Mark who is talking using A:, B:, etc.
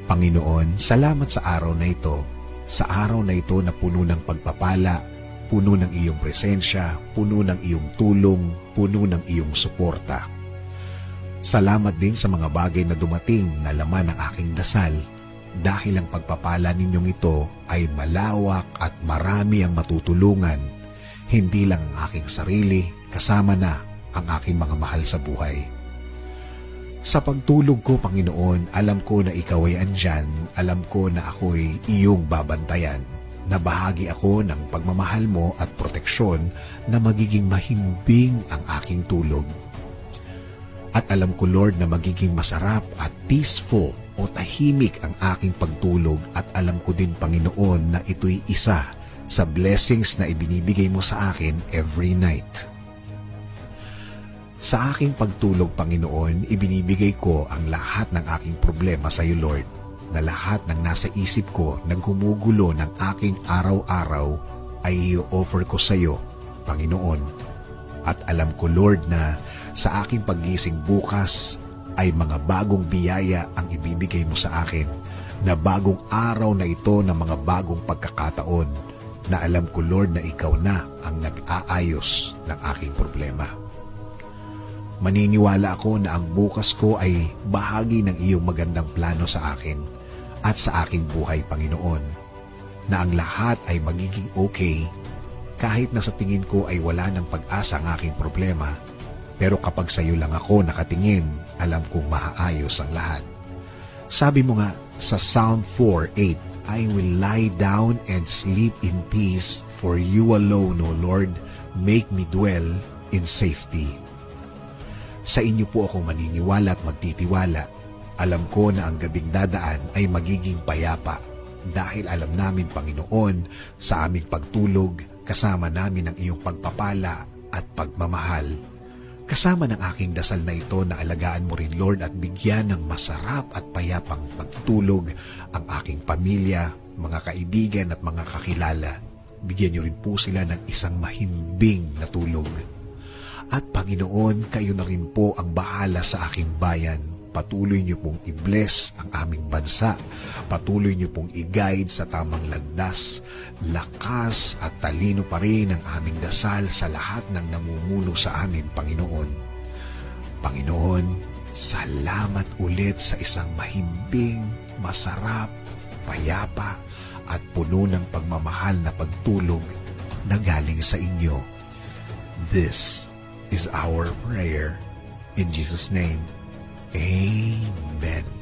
A: Panginoon, salamat sa araw na ito, sa araw na ito na puno ng pagpapala, puno ng iyong presensya, puno ng iyong tulong, puno ng iyong suporta. Salamat din sa mga bagay na dumating na laman ng aking dasal, dahil ang pagpapala ninyong ito ay malawak at marami ang matutulungan, hindi lang ang aking sarili, kasama na ang aking mga mahal sa buhay. Sa pagtulog ko, Panginoon, alam ko na ikaw ay andyan, alam ko na ako'y iyong babantayan, na bahagi ako ng pagmamahal mo at proteksyon na magiging mahimbing ang aking tulog. At alam ko, Lord, na magiging masarap at peaceful o tahimik ang aking pagtulog, at alam ko din, Panginoon, na ito'y isa sa blessings na ibinibigay mo sa akin every night. Sa aking pagtulog, Panginoon, ibinibigay ko ang lahat ng aking problema sa iyo, Lord, na lahat ng nasa isip ko na gumugulo ng aking araw-araw ay i-offer ko sa iyo, Panginoon. At alam ko, Lord, na sa aking paggising bukas ay mga bagong biyaya ang ibibigay mo sa akin, na bagong araw na ito ng mga bagong pagkakataon, na alam ko, Lord, na ikaw na ang nag-aayos ng aking problema. Maniniwala ako na ang bukas ko ay bahagi ng iyong magandang plano sa akin at sa aking buhay, Panginoon, na ang lahat ay magiging okay kahit na sa tingin ko ay wala ng pag-asa ang aking problema, pero kapag sa iyo lang ako nakatingin, alam kong maaayos ang lahat. Sabi mo nga sa Psalm 4:8, I will lie down and sleep in peace, for you alone, O Lord, make me dwell in safety. Sa inyo po ako maniniwala at magtitiwala. Alam ko na ang gabing dadaan ay magiging payapa, dahil alam namin, Panginoon, sa aming pagtulog, kasama namin ang iyong pagpapala at pagmamahal. Kasama ng aking dasal na ito na alagaan mo rin, Lord, at bigyan ng masarap at payapang pagtulog ang aking pamilya, mga kaibigan at mga kakilala. Bigyan niyo rin po sila ng isang mahimbing na tulog. At Panginoon, kayo na rin po ang bahala sa aking bayan. Patuloy niyo pong i-bless ang aming bansa. Patuloy niyo pong i-guide sa tamang landas. Lakas at talino pa rin ang aming dasal sa lahat ng namumuno sa amin, Panginoon. Panginoon, salamat ulit sa isang mahimbing, masarap, payapa at puno ng pagmamahal na pagtulog na galing sa inyo. This is our prayer. In Jesus' name, Amen.